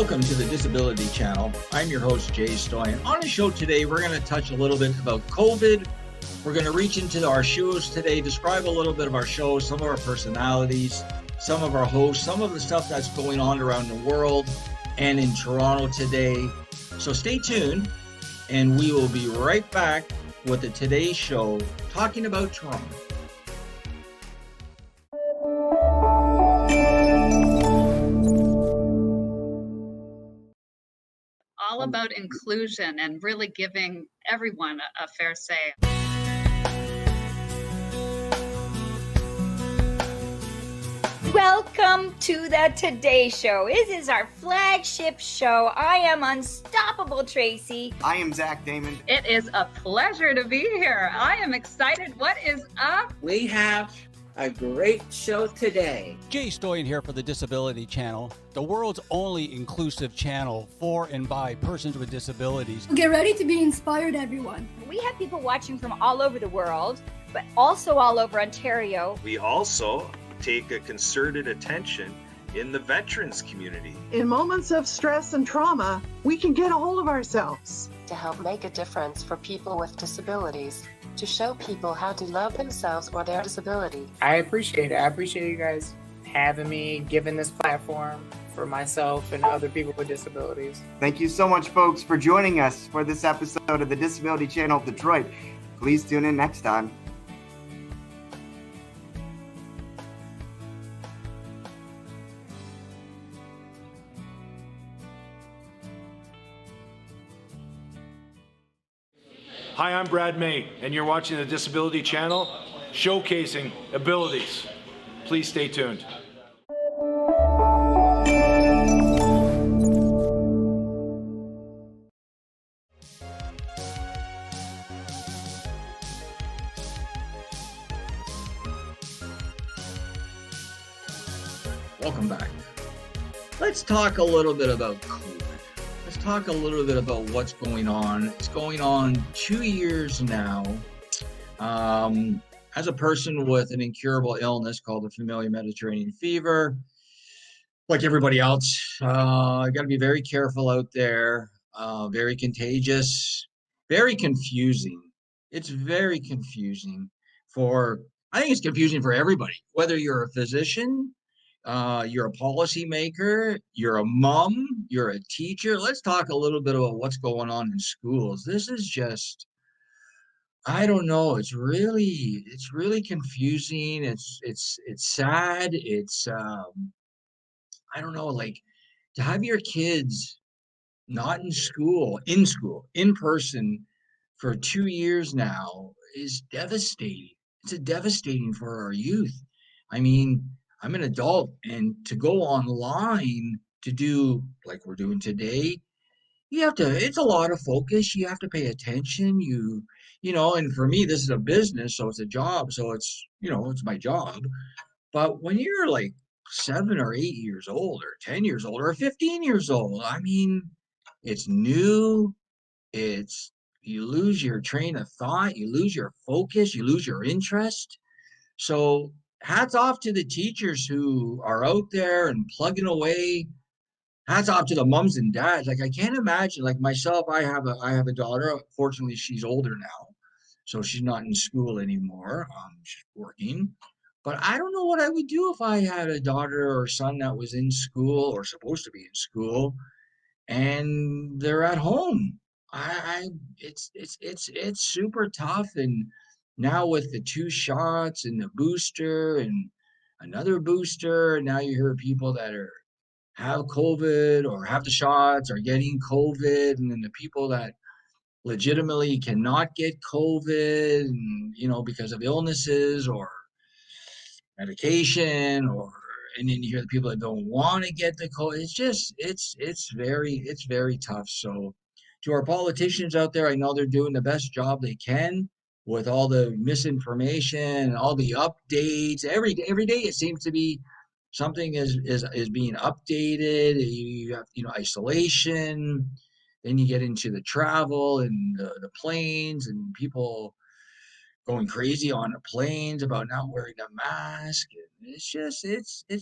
Welcome to the Disability Channel. I'm your host, Jay Stoyan. On the show today, we're going to touch a little bit about COVID. We're going to reach into our shows today, describe a little bit of our show, some of our personalities, some of our hosts, some of the stuff that's going on around the world and in Toronto today. So stay tuned, and we will be right back with the Today Show talking about Toronto. All about inclusion and really giving everyone a fair say. Welcome to the Today Show. This is our flagship show. I am Unstoppable Tracy. I am Zach Damon. It is a pleasure to be here. I am excited. What is up? We have a great show today. Jay Stoyan here for the Disability Channel, the world's only inclusive channel for and by persons with disabilities. Get ready to be inspired, everyone. We have people watching from all over the world, but also all over Ontario. We also take a concerted attention in the veterans community. In moments of stress and trauma, we can get a hold of ourselves. To help make a difference for people with disabilities, to show people how to love themselves or their disability. I appreciate it. I appreciate you guys having me, giving this platform for myself and other people with disabilities. Thank you so much, folks, for joining us for this episode of the Disability Channel Detroit. Please tune in next time. Hi, I'm Brad May, and you're watching the Disability Channel, showcasing abilities. Please stay tuned. Welcome back. Let's talk a little bit about COVID. Let's talk a little bit about what's going on. It's going on 2 years now. As a person with an incurable illness called the familial Mediterranean fever, like everybody else, I got to be very careful out there. Very contagious, very confusing. It's very confusing I think it's confusing for everybody, whether you're a physician, you're a policymaker, you're a mom, you're a teacher. Let's talk a little bit about what's going on in schools. This is just, I don't know. It's really confusing. It's sad. It's, I don't know, like to have your kids not in school, in person for 2 years now is devastating. It's devastating for our youth. I mean, I'm an adult, and to go online to do like we're doing today, it's a lot of focus. You have to pay attention. You know, and for me, this is a business, so it's a job. So it's, it's my job. But when you're like 7 or 8 years old or 10 years old or 15 years old, I mean, it's new. You lose your train of thought. You lose your focus. You lose your interest. So hats off to the teachers who are out there and plugging away. Hats off to the moms and dads. Like I can't imagine, like myself, I have a daughter. Fortunately, she's older now, so she's not in school anymore. She's working. But I don't know what I would do if I had a daughter or son that was in school or supposed to be in school, and they're at home. It's super tough. And now with the 2 shots and the booster and another booster, and now you hear people that have COVID or have the shots are getting COVID, and then the people that legitimately cannot get COVID, and, because of illnesses or medication, and then you hear the people that don't want to get the COVID. It's very tough. So to our politicians out there, I know they're doing the best job they can with all the misinformation and all the updates. Every day it seems to be something is being updated. You have, isolation. Then you get into the travel and the planes and people going crazy on the planes about not wearing a mask. It's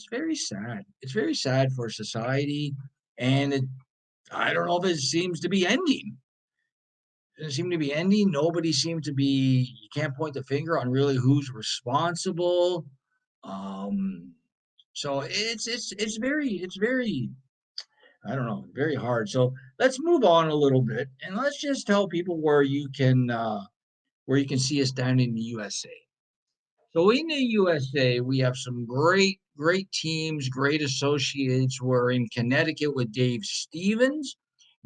very sad. It's very sad for society. And I don't know if it seems to be ending. It doesn't seem to be ending. Nobody seems to be, you can't point the finger on really who's responsible. So it's very, I don't know, very hard. So let's move on a little bit and let's just tell people where you can see us down in the USA. So in the USA, we have some great teams, great associates. We're in Connecticut with Dave Stevens.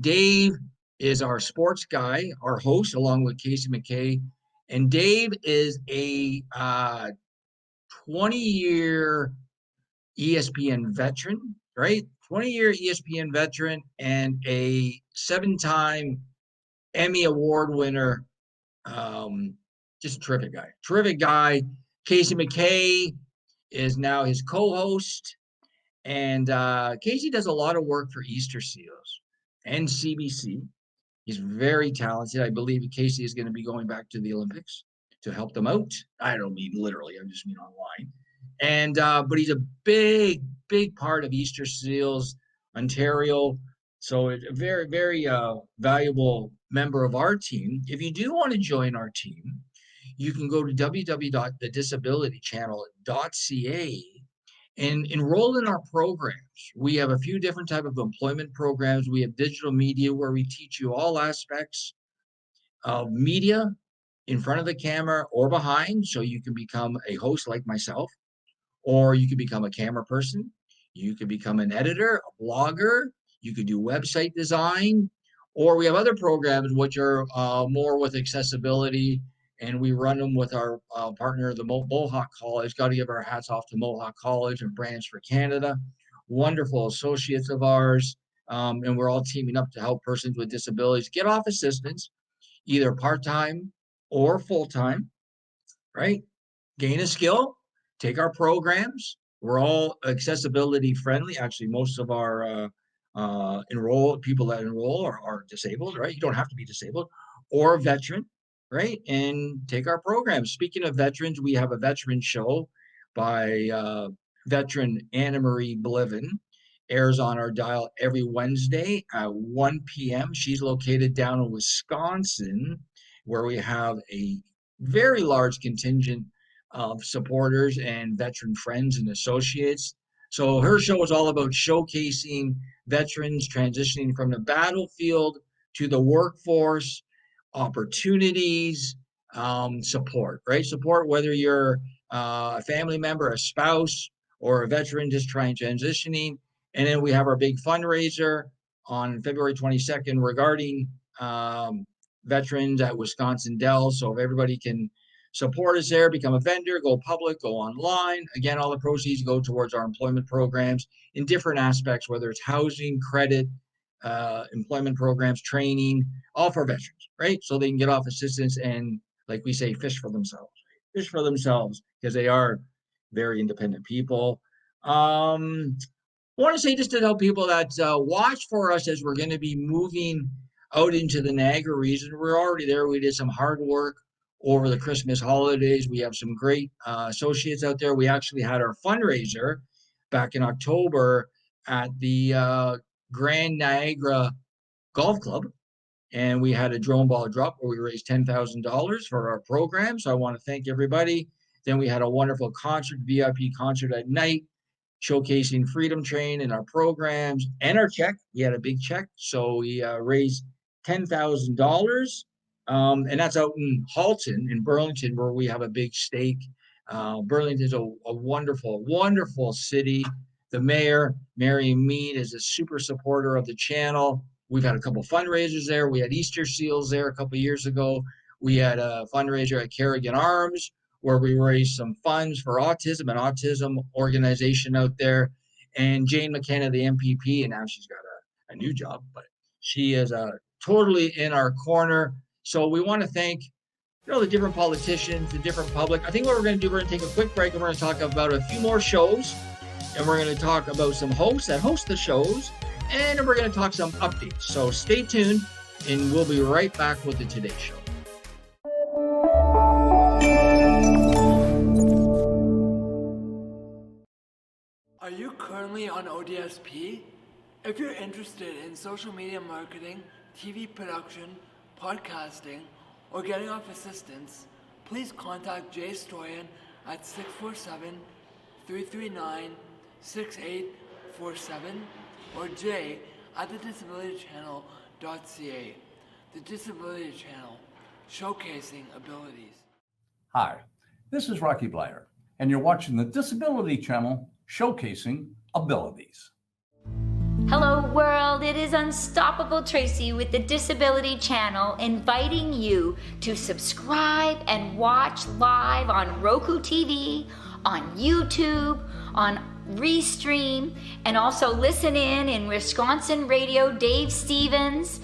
Dave is our sports guy, our host, along with Casey McKay. And Dave is a 20-year ESPN veteran, right? 20-year ESPN veteran and a 7-time Emmy Award winner. Just a terrific guy. Terrific guy. Casey McKay is now his co-host. And Casey does a lot of work for Easter Seals and CBC. He's very talented. I believe Casey is going to be going back to the Olympics to help them out. I don't mean literally, I just mean online. And but he's a big part of Easter Seals Ontario. So a very valuable member of our team. If you do want to join our team, you can go to www.thedisabilitychannel.ca and enroll in our programs. We have a few different type of employment programs. We have digital media where we teach you all aspects of media in front of the camera or behind, so you can become a host like myself, or you can become a camera person. You could become an editor, a blogger. You could do website design, or we have other programs which are more with accessibility, and we run them with our partner, the Mohawk College. Got to give our hats off to Mohawk College and Branch for Canada. Wonderful associates of ours, and we're all teaming up to help persons with disabilities get off assistance, either part-time or full-time, right? Gain a skill, take our programs. We're all accessibility friendly. Actually, most of our people that enroll are disabled, right? You don't have to be disabled or a veteran, right? And take our programs. Speaking of veterans, we have a veteran show by veteran Anna Marie Bliven. Airs on our dial every Wednesday at 1 p.m. She's located down in Wisconsin, where we have a very large contingent of supporters and veteran friends and associates. So her show is all about showcasing veterans transitioning from the battlefield to the workforce, opportunities, support, right? Support, whether you're a family member, a spouse, or a veteran just transitioning. And then we have our big fundraiser on February 22nd regarding veterans at Wisconsin Dell. So if everybody can support us there, become a vendor, go public, go online. Again, all the proceeds go towards our employment programs in different aspects, whether it's housing, credit, employment programs, training, all for veterans, right? So they can get off assistance and, like we say, fish for themselves. Fish for themselves, because they are very independent people. I want to say, just to tell people that watch for us as we're going to be moving out into the Niagara region. We're already there. We did some hard work over the Christmas holidays. We have some great associates out there. We actually had our fundraiser back in October at the Grand Niagara Golf Club, and we had a drone ball drop where we raised $10,000 for our program. So I want to thank everybody. Then we had a wonderful concert, VIP concert at night, showcasing Freedom Train and our programs and our check. We had a big check, so we raised $10,000, and that's out in Halton in Burlington, where we have a big stake. Burlington is a wonderful city. The mayor, Marion Mead, is a super supporter of the channel. We've had a couple fundraisers there. We had Easter Seals there a couple years ago. We had a fundraiser at Kerrigan Arms, where we raised some funds for autism, an autism organization out there. And Jane McKenna, the MPP, and now she's got a new job, but she is totally in our corner. So we want to thank the different politicians, the different public. I think what we're going to do, we're going to take a quick break, and we're going to talk about a few more shows, and we're going to talk about some hosts that host the shows, and we're going to talk some updates. So stay tuned, and we'll be right back with the Today Show. Are you currently on ODSP? If you're interested in social media marketing, TV production, podcasting, or getting off assistance, please contact Jay Stoyan at 647-339-6847 or Jay at thedisabilitychannel.ca. The Disability Channel, showcasing abilities. Hi, this is Rocky Blyer, and you're watching the Disability Channel, showcasing abilities. Hello world, it is Unstoppable Tracy with the Disability Channel inviting you to subscribe and watch live on Roku TV, on YouTube, on Restream, and also listen in Wisconsin Radio, Dave Stevens,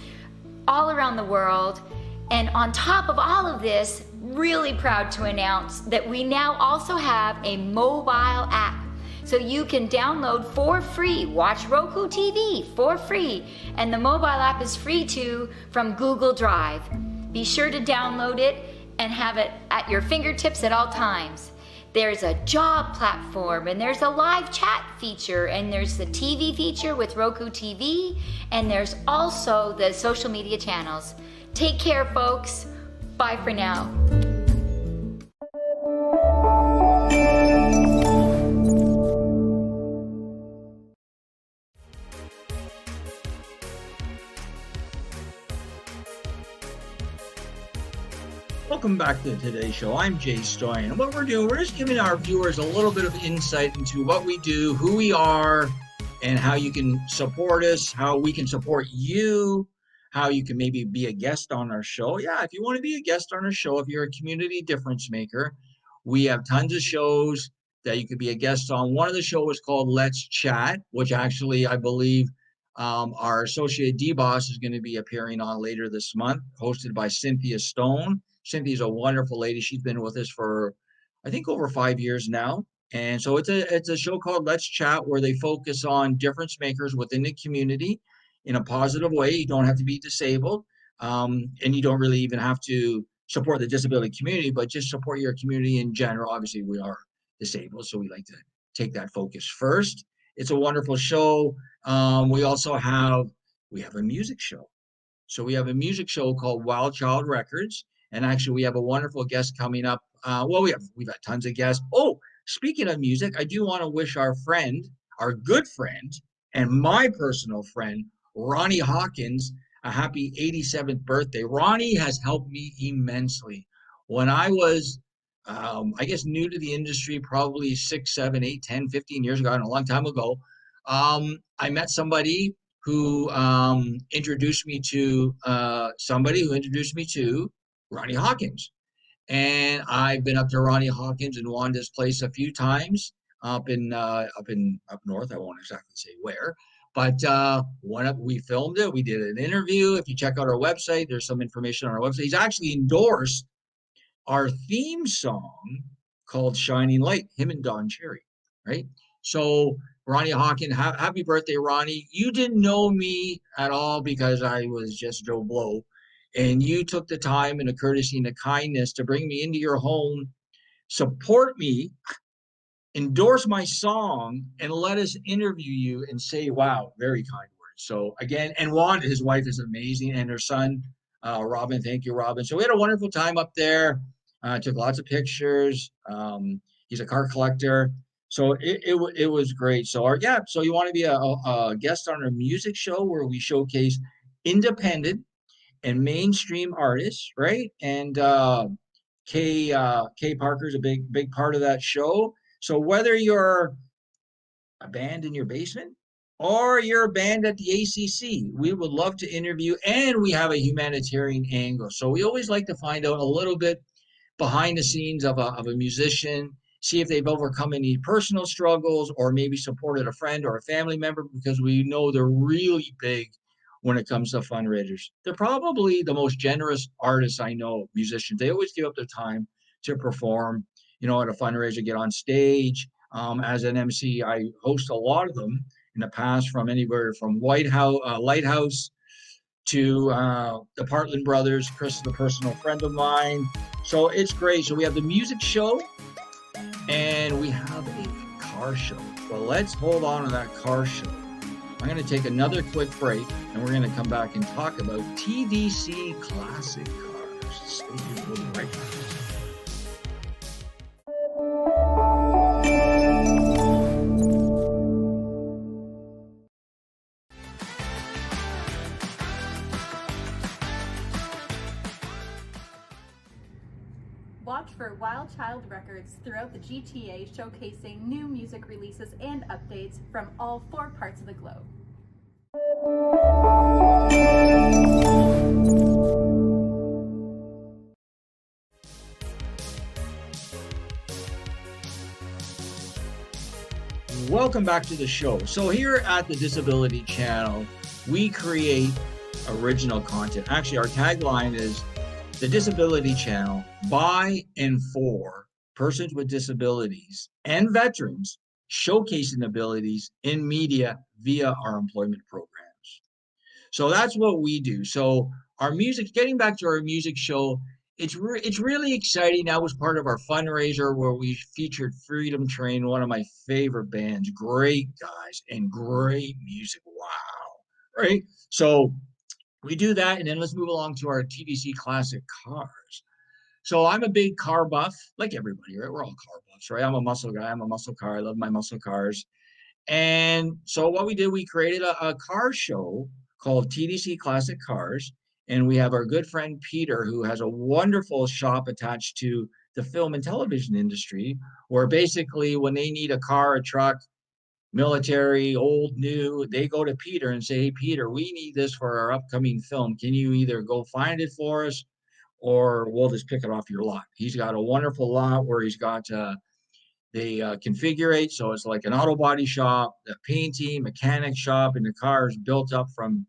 all around the world. And on top of all of this, really proud to announce that we now also have a mobile app. So you can download for free, watch Roku TV for free, and the mobile app is free too from Google Drive. Be sure to download it and have it at your fingertips at all times. There's a job platform, and there's a live chat feature, and there's the TV feature with Roku TV, and there's also the social media channels. Take care, folks. Bye for now. Welcome back to today's show. I'm Jay Stoyan. And what we're doing, we're just giving our viewers a little bit of insight into what we do, who we are, and how you can support us, how we can support you, how you can maybe be a guest on our show. Yeah, if you want to be a guest on our show, if you're a community difference maker, we have tons of shows that you could be a guest on. One of the shows is called Let's Chat, which actually I believe our associate D-Boss is going to be appearing on later this month, hosted by Cynthia Stone. Cynthia's a wonderful lady. She's been with us for, I think, over 5 years now. And so it's a show called Let's Chat, where they focus on difference makers within the community in a positive way. You don't have to be disabled, and you don't really even have to support the disability community, but just support your community in general. Obviously, we are disabled, so we like to take that focus first. It's a wonderful show. We also have a music show. So we have a music show called Wild Child Records. And actually, we have a wonderful guest coming up. We've got tons of guests. Oh, speaking of music, I do want to wish our good friend, and my personal friend, Ronnie Hawkins, a happy 87th birthday. Ronnie has helped me immensely. When I was, I guess, new to the industry, probably 6, 7, 8, 10, 15 years ago, and a long time ago, I met somebody who introduced me to Ronnie Hawkins. And I've been up to Ronnie Hawkins and Wanda's place a few times up north. I won't exactly say where, but we filmed it. We did an interview. If you check out our website, there's some information on our website. He's actually endorsed our theme song called Shining Light, him and Don Cherry, right? So Ronnie Hawkins, happy birthday, Ronnie. You didn't know me at all because I was just Joe Blow. And you took the time and the courtesy and the kindness to bring me into your home, support me, endorse my song, and let us interview you and say, wow, very kind words. So again, and Wanda, his wife, is amazing, and her son, Robin. Thank you, Robin. So we had a wonderful time up there. Took lots of pictures. He's a car collector. So it was great. So so you want to be a guest on our music show where we showcase independent and mainstream artists, right? And Kay Parker's a big part of that show. So whether you're a band in your basement or you're a band at the ACC, we would love to interview, and we have a humanitarian angle. So we always like to find out a little bit behind the scenes of a musician, see if they've overcome any personal struggles or maybe supported a friend or a family member, because we know they're really big when it comes to fundraisers. They're probably the most generous artists I know, musicians. They always give up their time to perform, at a fundraiser, get on stage. As an MC, I host a lot of them in the past, from anywhere from Lighthouse to the Partland Brothers. Chris is a personal friend of mine. So it's great. So we have the music show and we have a car show. Well, let's hold on to that car show I'm going to take another quick break, and we're going to come back and talk about TDC classic cars. Stay tuned. We'll be right back. Watch for Wild Child Records throughout the GTA, showcasing new music releases and updates from all 4 parts of the globe. Welcome back to the show. So here at the Disability Channel, we create original content. Actually, our tagline is the Disability Channel by and for persons with disabilities and veterans, showcasing abilities in media via our employment programs. So that's what we do. So our music, getting back to our music show, it's really exciting. That was part of our fundraiser where we featured Freedom Train, one of my favorite bands. Great guys and great music. Wow. Right? So we do that, and then let's move along to our TDC classic cars. So I'm a big car buff, like everybody, right? We're all car buffs, right? I'm a muscle guy. I'm a muscle car. I love my muscle cars. And so what we did, we created a car show called TDC Classic Cars. And we have our good friend Peter, who has a wonderful shop attached to the film and television industry, where basically when they need a car, a truck, military, old, new, they go to Peter and say, hey, Peter, we need this for our upcoming film. Can you either go find it for us, or we'll just pick it off your lot? He's got a wonderful lot where he's got, they configure it. So it's like an auto body shop, a painting, mechanic shop, and the car is built up from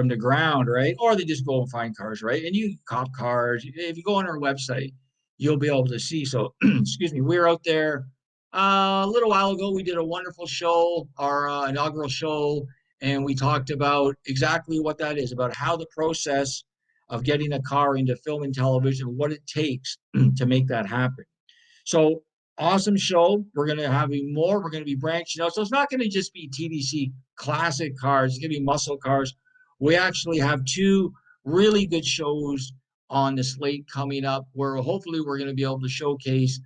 the ground, right? Or they just go and find cars, right? And you cop cars. If you go on our website, you'll be able to see. So, excuse me, we were out there a little while ago. We did a wonderful show, our inaugural show, and we talked about exactly what that is, about how the process of getting a car into film and television, what it takes to make that happen. So, awesome show. We're going to have more. We're going to be branching out. So it's not going to just be TDC classic cars. It's going to be muscle cars. We actually have 2 really good shows on the slate coming up, where hopefully we're going to be able to showcase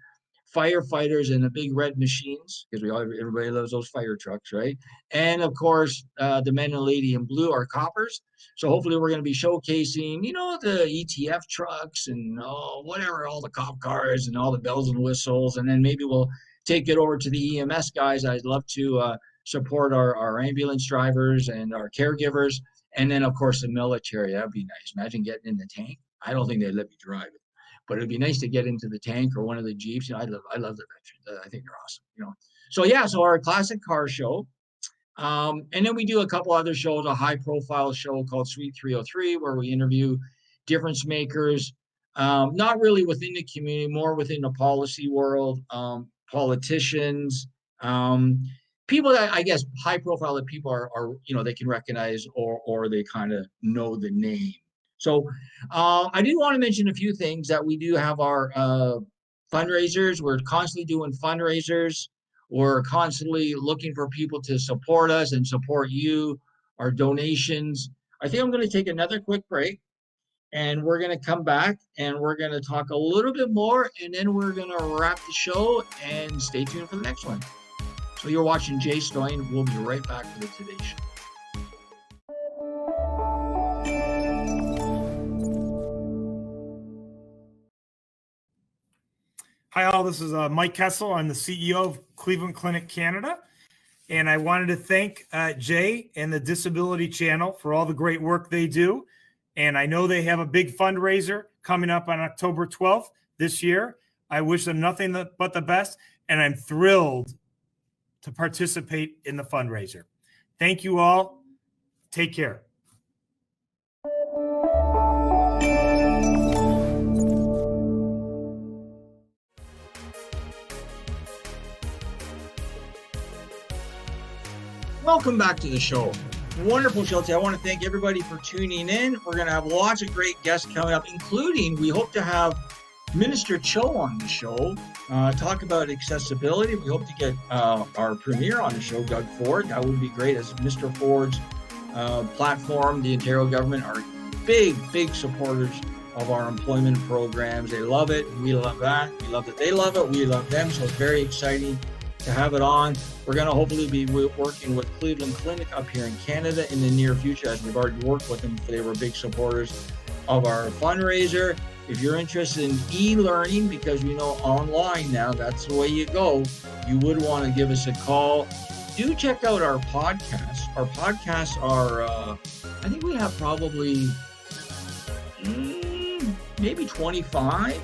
firefighters in the big red machines, because everybody loves those fire trucks, right? And of course, the men and lady in blue are coppers. So hopefully we're going to be showcasing, you know, the ETF trucks and whatever, all the cop cars and all the bells and whistles. And then maybe we'll take it over to the EMS guys. I'd love to support our ambulance drivers and our caregivers. And then, of course, the military. That'd be nice. Imagine getting in the tank. I don't think they'd let me drive it, but it'd be nice to get into the tank or one of the Jeeps. You know, I love the veterans. I think they're awesome. You know, so yeah. So our classic car show, and then we do a couple other shows. A high-profile show called Suite 303, where we interview difference makers, not really within the community, more within the policy world, politicians. People that I guess high profile that people are you know, they can recognize or they kind of know the name. So I do want to mention a few things that we do have our fundraisers. We're constantly doing fundraisers. We're constantly looking for people to support us and support you, our donations. I think I'm going to take another quick break, and we're going to come back and we're going to talk a little bit more, and then we're going to wrap the show, and stay tuned for the next one. So you're watching Jay Stoyan. We'll be right back for the Today Show. Hi all, this is Mike Kessel. I'm the CEO of Cleveland Clinic Canada. And I wanted to thank Jay and the Disability Channel for all the great work they do. And I know they have a big fundraiser coming up on October 12th this year. I wish them nothing but the best. And I'm thrilled to participate in the fundraiser. Thank you all. Take care. Welcome back to the show. Wonderful show today. I want to thank everybody for tuning in. We're going to have lots of great guests coming up, including we hope to have Minister Cho on the show, talk about accessibility. We hope to get our premier on the show, Doug Ford. That would be great, as Mr. Ford's platform, the Ontario government are big supporters of our employment programs. They love it. We love that. We love that they love it. We love them. So it's very exciting to have it on. We're going to hopefully be working with Cleveland Clinic up here in Canada in the near future, as we've already worked with them. They were big supporters of our fundraiser. If you're interested in e-learning, because we know online now, that's the way you go, you would want to give us a call. Do check out our podcasts. Our podcasts are, I think we have probably maybe 25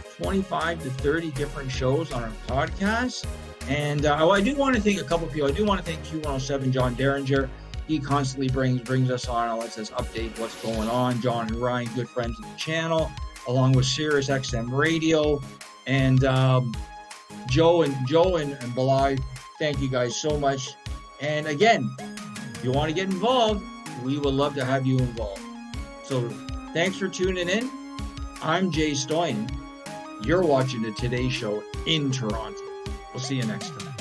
to 30 different shows on our podcast. And I do want to thank a couple of people. I do want to thank Q107, John Derringer. He constantly brings us on and lets us update what's going on. John and Ryan, good friends of the channel, along with Sirius XM Radio. And Joe and Balai, thank you guys so much. And again, if you want to get involved, we would love to have you involved. So thanks for tuning in. I'm Jay Stoyan. You're watching the Today Show in Toronto. We'll see you next time.